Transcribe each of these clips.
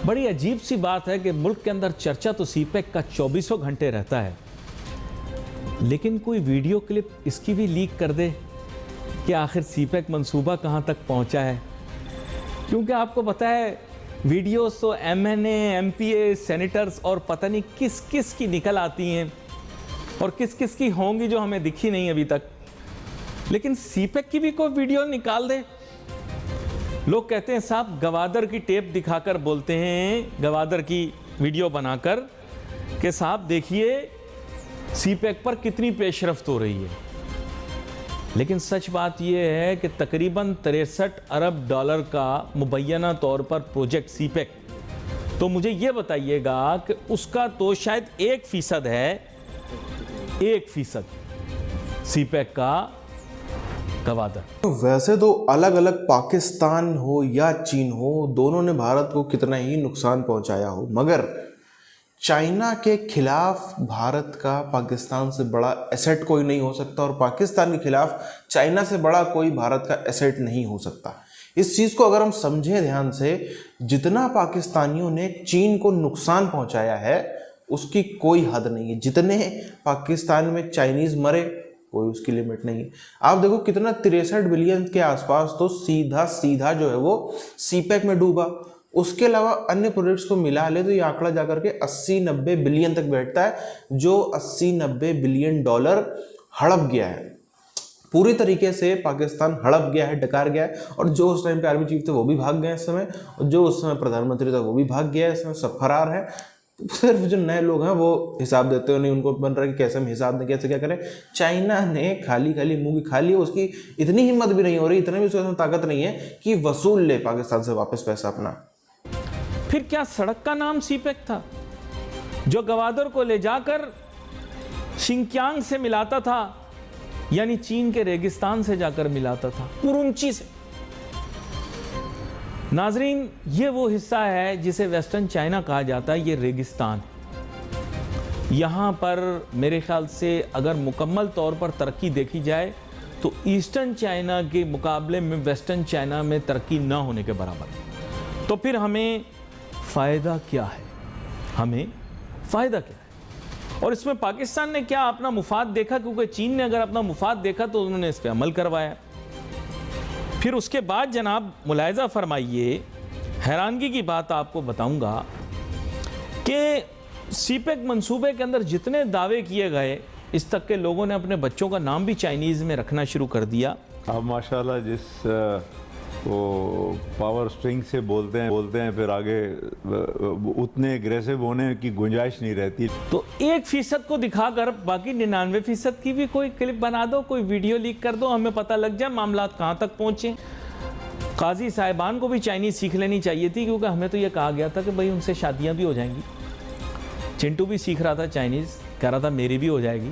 बड़ी अजीब सी बात है कि मुल्क के अंदर चर्चा तो सीपेक का 24 घंटे रहता है, लेकिन कोई वीडियो क्लिप इसकी भी लीक कर दे कि आखिर सीपेक मंसूबा कहां तक पहुंचा है। क्योंकि आपको पता है वीडियोस तो एमएनए, एमपीए, सेनेटर्स और पता नहीं किस किस की निकल आती हैं और किस किस की होंगी जो हमें दिखी नहीं अभी तक। लेकिन सीपेक की भी कोई वीडियो निकाल दे। लोग कहते हैं साहब गवादर की टेप दिखाकर बोलते हैं, गवादर की वीडियो बनाकर कि साहब देखिए सीपेक पर कितनी पेशरफ्त हो रही है। लेकिन सच बात यह है कि तकरीबन 63 अरब डॉलर का मुबैना तौर पर प्रोजेक्ट सीपेक, तो मुझे यह बताइएगा कि उसका तो शायद 1% है, 1% सीपेक का गवादर। वैसे तो अलग अलग पाकिस्तान हो या चीन हो, दोनों ने भारत को कितना ही नुकसान पहुंचाया हो, मगर चाइना के खिलाफ भारत का पाकिस्तान से बड़ा एसेट कोई नहीं हो सकता और पाकिस्तान के खिलाफ चाइना से बड़ा कोई भारत का एसेट नहीं हो सकता। इस चीज़ को अगर हम समझें ध्यान से, जितना पाकिस्तानियों ने चीन को नुकसान पहुंचाया है उसकी कोई हद नहीं है। जितने पाकिस्तान में चाइनीज़ मरे कोई उसकी लिमिट नहीं है। आप देखो कितना 63 बिलियन के आसपास तो सीधा सीधा जो है वो सीपेक में डूबा। उसके अलावा अन्य प्रोजेक्ट्स को मिला ले तो ये आंकड़ा जाकर के 80-90 बिलियन तक बैठता है, जो 80-90 बिलियन डॉलर हड़प गया है। पूरी तरीके से पाकिस्तान हड़प गया है, डकार गया है। और जो उस टाइम पे आर्मी चीफ थे वो भी भाग गए इस समय, और जो उस समय प्रधानमंत्री था वो भी भाग गया है इस समय, सब फरार है। सिर्फ जो नए लोग हैं वो हिसाब देते हो नहीं, उनको बन रहा है कि कैसे हम हिसाब दें, कैसे क्या करें। चाइना ने खाली खाली मुंह की खा ली, उसकी इतनी हिम्मत भी नहीं हो रही, इतनी भी उसके ताकत नहीं है कि वसूल ले पाकिस्तान से वापस पैसा अपना। फिर क्या सड़क का नाम सीपेक था जो गवादर को ले जाकर शिंक्यांग से मिलाता था, यानी चीन के रेगिस्तान से जाकर मिलाता था, उरुमची से। नाजरीन, ये वो हिस्सा है जिसे वेस्टर्न चाइना कहा जाता है, ये रेगिस्तान। यहां पर मेरे ख्याल से अगर मुकम्मल तौर पर तरक्की देखी जाए तो ईस्टर्न चाइना के मुकाबले में वेस्टर्न चाइना में तरक्की ना होने के बराबर। तो फिर हमें फ़ायदा क्या है? हमें फ़ायदा क्या है? और इसमें पाकिस्तान ने क्या अपना मुफाद देखा? क्योंकि चीन ने अगर अपना मुफाद देखा तो उन्होंने इस पर अमल करवाया। फिर उसके बाद जनाब मुलाहिज़ा फरमाइए, हैरानगी की बात आपको बताऊंगा कि सीपेक मंसूबे के अंदर जितने दावे किए गए, इस तक के लोगों ने अपने बच्चों का नाम भी चाइनीज़ में रखना शुरू कर दिया। अब माशाल्लाह जिस वो पावर स्ट्रिंग से बोलते हैं फिर आगे उतने एग्रेसिव होने की गुंजाइश नहीं रहती। तो 1% को दिखाकर बाकी 99% की भी कोई क्लिप बना दो, कोई वीडियो लीक कर दो, हमें पता लग जाए मामला कहाँ तक पहुँचे। काजी साहिबान को भी चाइनीज़ सीख लेनी चाहिए थी, क्योंकि हमें तो ये कहा गया था कि भाई उनसे शादियाँ भी हो जाएंगी। चिंटू भी सीख रहा था चाइनीज़, कह रहा था मेरी भी हो जाएगी।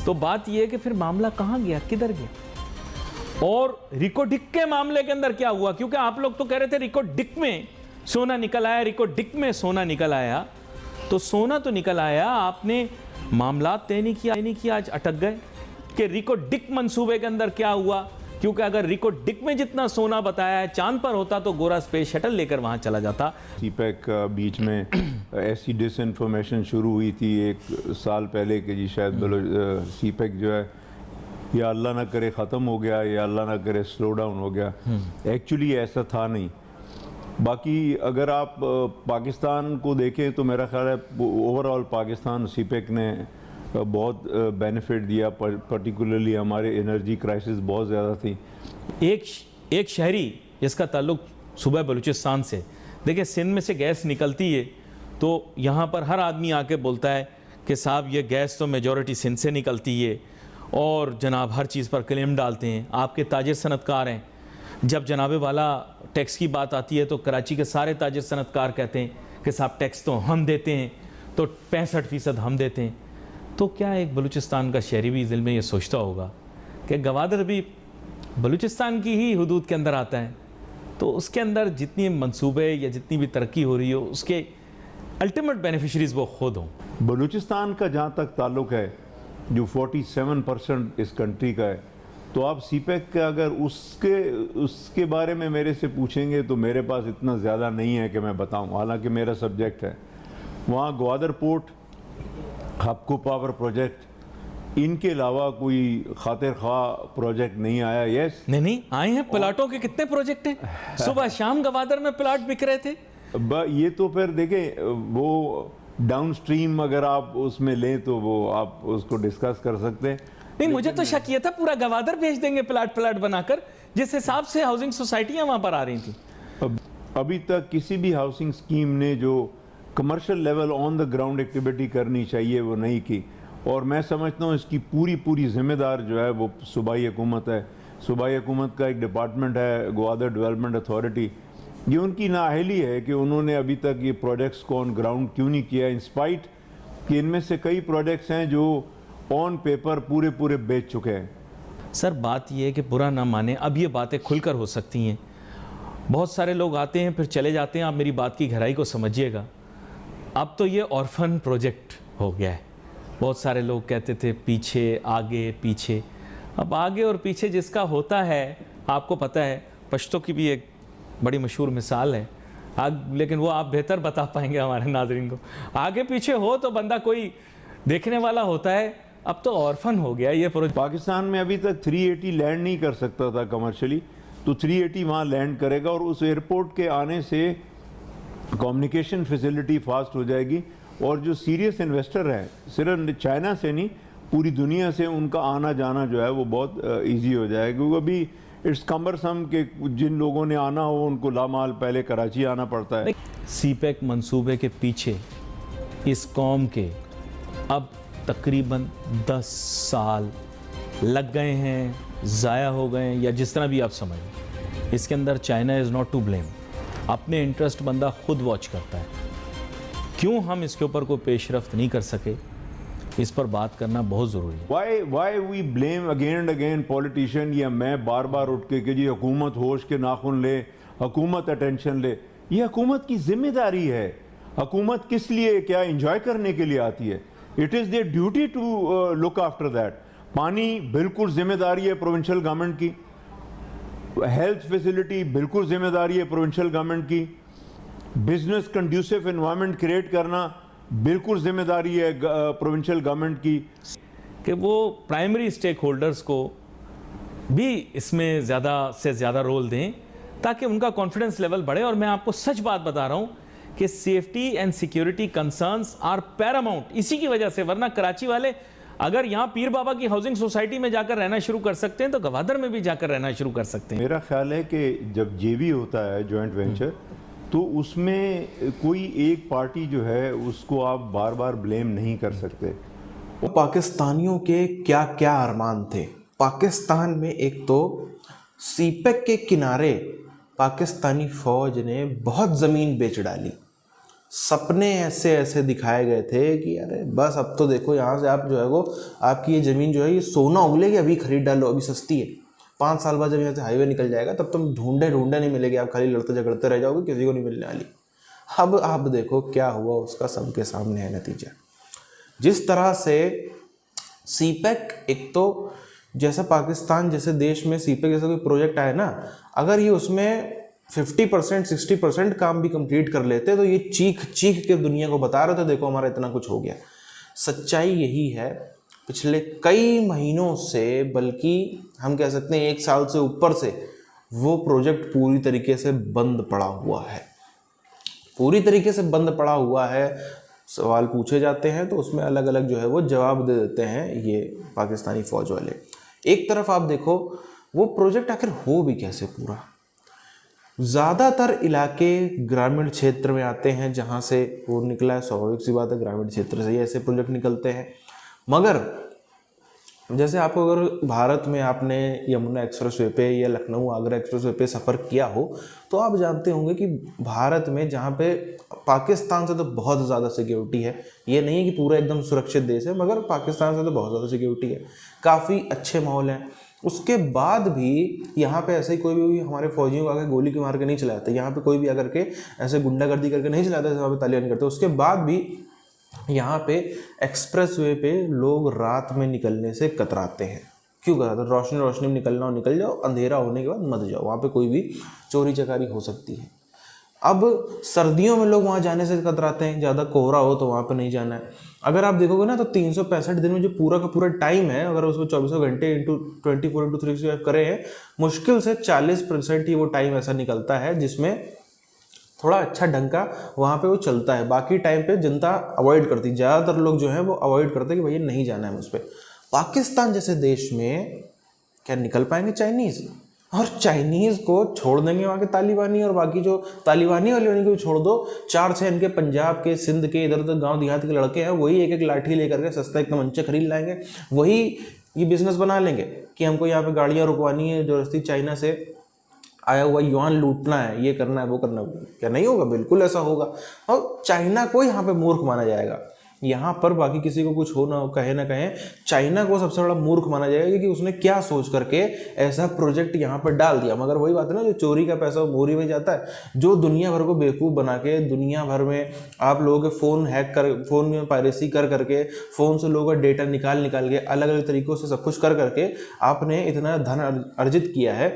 तो बात यह है कि फिर मामला कहाँ गया, किधर गया? और रिको डिक के मामले के अंदर क्या हुआ? क्योंकि आप लोग तो कह रहे थे रिको डिक में सोना निकल आया, रिको डिक में सोना निकल आया। तो सोना तो निकल आया, आपने मामला तय नहीं किया, आज अटक गए कि रिको डिक मंसूबे के अंदर क्या हुआ। क्योंकि अगर रिको डिक में जितना सोना बताया है चांद पर होता तो गोरा स्पेस शटल लेकर वहां चला जाता। सीपेक बीच में ऐसी डिसइंफॉर्मेशन शुरू हुई थी 1 साल पहले कि जी शायद सीपेक जो है या अल्लाह ना करे ख़त्म हो गया, या अल्लाह ना करे स्लो डाउन हो गया। एक्चुअली ऐसा था नहीं। बाकी अगर आप पाकिस्तान को देखें तो मेरा ख्याल है ओवरऑल पाकिस्तान सीपेक ने बहुत बेनिफिट दिया, पर्टिकुलरली हमारे एनर्जी क्राइसिस बहुत ज़्यादा थी। एक शहरी जिसका ताल्लुक सूबा बलूचिस्तान से, देखिए सिंध में से गैस निकलती है तो यहाँ पर हर आदमी आके बोलता है कि साहब ये गैस तो मेजॉरिटी सिंध से निकलती है, और जनाब हर चीज़ पर क्लेम डालते हैं। आपके ताजिर सनतकार हैं, जब जनाबे वाला टैक्स की बात आती है तो कराची के सारे ताजिर सनतकार कहते हैं कि साहब टैक्स तो हम देते हैं, तो 65% हम देते हैं। तो क्या एक बलूचिस्तान का शहरी भी दिल में ये सोचता होगा कि गवादर भी बलूचिस्तान की ही हुदूद के अंदर आता है, तो उसके अंदर जितनी मंसूबे या जितनी भी तरक्की हो रही हो उसके अल्टीमेट बेनिफिशरीज़ वो खुद हों। बलूचिस्तान का जहाँ तक ताल्लुक़ है, जो 47% इस कंट्री का है, तो आप सीपेक का अगर उसके बारे में मेरे से पूछेंगे तो मेरे पास इतना ज़्यादा नहीं है कि मैं बताऊं, हालांकि मेरा सब्जेक्ट है। वहाँ ग्वादर पोर्ट, हपको पावर प्रोजेक्ट, इनके अलावा कोई खातिर खा प्रोजेक्ट नहीं आया। यस, नहीं आए हैं। प्लाटों के कितने प्रोजेक्ट हैं, सुबह शाम गवादर में प्लाट बिक रहे थे। ये तो फिर देखें, वो डाउन स्ट्रीम अगर आप उसमें लें तो वो आप उसको डिस्कस कर सकते हैं। नहीं, मुझे तो शक ये था पूरा गवादर बेच देंगे प्लाट बनाकर, जिस हिसाब से हाउसिंग सोसाइटियां वहां पर आ रही थी। अभी तक किसी भी हाउसिंग स्कीम ने जो commercial level on the ground activity करनी चाहिए वो नहीं की, और मैं समझता हूँ इसकी पूरी जिम्मेदार जो है वो सूबाई हुकूमत है। सूबाई हुकूमत का एक डिपार्टमेंट है ग्वादर डेवलपमेंट अथॉरिटी, ये उनकी नाअहली है कि उन्होंने अभी तक ये प्रोजेक्ट्स को ऑन ग्राउंड क्यों नहीं किया, इंस्पाइट कि इनमें से कई प्रोजेक्ट्स हैं जो ऑन पेपर पूरे बेच चुके हैं। सर बात ये है कि बुरा ना माने, अब ये बातें खुलकर हो सकती हैं। बहुत सारे लोग आते हैं फिर चले जाते हैं, आप मेरी बात की गहराई को समझिएगा। अब तो ये ऑर्फन प्रोजेक्ट हो गया है। बहुत सारे लोग कहते थे पीछे आगे पीछे, अब आगे और पीछे जिसका होता है आपको पता है। पश्तो की भी एक बड़ी मशहूर मिसाल है, लेकिन वो आप बेहतर बता पाएंगे हमारे नाज़रीन को। आगे पीछे हो तो बंदा कोई देखने वाला होता है, अब तो ऑर्फन हो गया ये प्रोजेक्ट। पाकिस्तान में अभी तक 380 लैंड नहीं कर सकता था कमर्शियली, तो 380 वहाँ लैंड करेगा, और उस एयरपोर्ट के आने से कम्युनिकेशन फैसिलिटी फास्ट हो जाएगी, और जो सीरियस इन्वेस्टर हैं सिर्फ चाइना से नहीं पूरी दुनिया से, उनका आना जाना जो है वो बहुत ईजी हो जाएगा। क्योंकि अभी इट्स कम्बरसम कि जिन लोगों ने आना हो उनको लामाल पहले कराची आना पड़ता है। सीपेक मंसूबे के पीछे इस कौम के अब तकरीबन 10 साल लग गए हैं, ज़ाया हो गए हैं, या जिस तरह भी आप समझें। इसके अंदर China is not to blame. अपने इंटरेस्ट बंदा खुद वॉच करता है। क्यों हम इसके ऊपर कोई पेशरफ्त नहीं कर सके, इस पर बात करना बहुत ज़रूरी है। Why we blame again and again politician, या मैं बार बार उठ के कि जी हुकूमत होश के नाखून ले, हुकूमत अटेंशन ले। ये हुकूमत की जिम्मेदारी है। हुकूमत किस लिए, क्या इंजॉय करने के लिए आती है? It is their duty to look after that. पानी बिल्कुल जिम्मेदारी है प्रोविंशियल गवर्नमेंट की, हेल्थ फैसिलिटी बिल्कुल जिम्मेदारी है प्रोविंशियल गवर्नमेंट की, बिजनेस कंड्यूसिव एनवायरनमेंट क्रिएट करना बिल्कुल जिम्मेदारी है प्रोविंशियल गवर्नमेंट की, कि वो प्राइमरी स्टेक होल्डर्स को भी इसमें ज़्यादा से ज़्यादा रोल दें ताकि उनका कॉन्फिडेंस लेवल बढ़े। और मैं आपको सच बात बता रहा हूँ कि safety and security concerns are paramount इसी की वजह से, वरना कराची वाले अगर यहाँ पीर बाबा की हाउसिंग सोसाइटी में जाकर रहना शुरू कर सकते हैं तो गवादर में भी जाकर रहना शुरू कर सकते हैं। मेरा ख्याल है कि जब जेवी होता है जॉइंट वेंचर, तो उसमें कोई एक पार्टी जो है उसको आप बार बार ब्लेम नहीं कर सकते। पाकिस्तानियों के क्या क्या अरमान थे। पाकिस्तान में एक तो सीपेक के किनारे पाकिस्तानी फौज ने बहुत ज़मीन बेच डाली। सपने ऐसे ऐसे दिखाए गए थे कि अरे बस अब तो देखो यहाँ से आप जो है वो आपकी ये ज़मीन जो है ये सोना उगलेगी, अभी खरीद डालो, अभी सस्ती है। 5 साल बाद जब यहाँ से हाईवे निकल जाएगा तब तुम ढूंढे नहीं मिलेगी, आप खाली लड़ते झगड़ते रह जाओगे, किसी को नहीं मिलने वाली। अब आप देखो क्या हुआ, उसका सबके सामने है नतीजा। जिस तरह से सीपेक, एक तो जैसा पाकिस्तान जैसे देश में सीपेक जैसा कोई प्रोजेक्ट आए ना, अगर ये उसमें 50% 60% काम भी कंप्लीट कर लेते तो ये चीख के दुनिया को बता रहे थे देखो हमारा इतना कुछ हो गया। सच्चाई यही है, पिछले कई महीनों से, बल्कि हम कह सकते हैं 1 साल से ऊपर से वो प्रोजेक्ट पूरी तरीके से बंद पड़ा हुआ है। पूरी तरीके से बंद पड़ा हुआ है। सवाल पूछे जाते हैं तो उसमें अलग अलग जो है वो जवाब दे देते हैं ये पाकिस्तानी फौज वाले। एक तरफ आप देखो वो प्रोजेक्ट आखिर हो भी कैसे पूरा। ज़्यादातर इलाके ग्रामीण क्षेत्र में आते हैं जहाँ से वो निकला है, स्वाभाविक सी बात है ग्रामीण क्षेत्र से ही ऐसे प्रोजेक्ट निकलते हैं। मगर जैसे आपको अगर भारत में आपने यमुना एक्सप्रेसवे पे या लखनऊ आगरा एक्सप्रेसवे पे सफ़र किया हो तो आप जानते होंगे कि भारत में जहाँ पे पाकिस्तान से तो बहुत ज़्यादा सिक्योरिटी है, ये नहीं है कि पूरा एकदम सुरक्षित देश है, मगर पाकिस्तान से तो बहुत ज़्यादा सिक्योरिटी है, काफ़ी अच्छे माहौल हैं। उसके बाद भी यहाँ पे ऐसे ही कोई भी हमारे फौजियों को आकर गोली के मार के नहीं चलाते, यहाँ पे कोई भी आकर के ऐसे गुंडागर्दी करके नहीं चलाता जैसे वहाँ पे तालिबान करते। उसके बाद भी यहाँ पे एक्सप्रेसवे पे लोग रात में निकलने से कतराते हैं। क्यों करा था? रोशनी रोशनी में निकलना हो निकल जाओ, अंधेरा होने के बाद मत जाओ, वहाँ पे कोई भी चोरी चकारी हो सकती है। अब सर्दियों में लोग वहाँ जाने से कतराते हैं, ज़्यादा कोहरा हो तो वहाँ पे नहीं जाना है। अगर आप देखोगे ना तो 365 दिन में जो पूरा का पूरा टाइम है, अगर उसको 24 घंटे इंटू 24x365 करें हैं, मुश्किल से 40% ही वो टाइम ऐसा निकलता है जिसमें थोड़ा अच्छा ढंग का वहाँ पे वो चलता है। बाकी टाइम पे जनता अवॉइड करती, ज़्यादातर लोग जो हैं वो अवॉइड करते हैं कि भैया नहीं जाना है मुझ पर। पाकिस्तान जैसे देश में क्या निकल पाएंगे चाइनीज़? और चाइनीज़ को छोड़ देंगे वहाँ के तालिबानी, और बाकी जो तालिबानी वाले उन्हीं को छोड़ दो। 4-6 इनके पंजाब के, सिंध के, इधर उधर गांव देहात के लड़के हैं, वही एक एक लाठी लेकर के सस्ता एक तमंचा खरीद लाएंगे, वही ये बिजनेस बना लेंगे कि हमको यहाँ पे गाड़ियाँ रुकवानी है, जबरदस्ती चाइना से आया हुआ युआन लूटना है, ये करना है, वो करना है। क्या नहीं होगा? बिल्कुल ऐसा होगा। और चाइना को यहाँ पे मूर्ख माना जाएगा। यहाँ पर बाकी किसी को कुछ हो ना हो, कहे ना कहें, चाइना को सबसे बड़ा मूर्ख माना जाएगा कि उसने क्या सोच करके ऐसा प्रोजेक्ट यहाँ पर डाल दिया। मगर वही बात है ना, जो चोरी का पैसा मोरी में जाता है, जो दुनिया भर को बेवकूफ़ बना के, दुनिया भर में आप लोगों के फ़ोन हैक कर, फ़ोन में पायरेसी कर करके, फ़ोन से लोगों का डेटा निकाल के अलग अलग तरीक़ों से सब कुछ कर करके आपने इतना धन अर्जित किया है,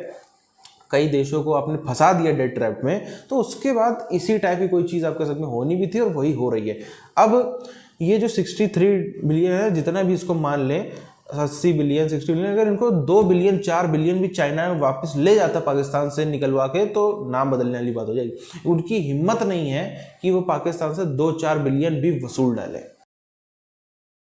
कई देशों को आपने फंसा दिया डेट ट्रैप में, तो उसके बाद इसी टाइप की कोई चीज़ आपके साथ में होनी भी थी और वही हो रही है। अब ये जो 63 बिलियन है, जितना भी इसको मान लें, 80 बिलियन 60 बिलियन, अगर इनको 2 बिलियन 4 बिलियन भी चाइना में वापस ले जाता पाकिस्तान से निकलवा के, तो नाम बदलने वाली बात हो जाएगी। उनकी हिम्मत नहीं है कि वो पाकिस्तान से 2-4 बिलियन भी वसूल डालें।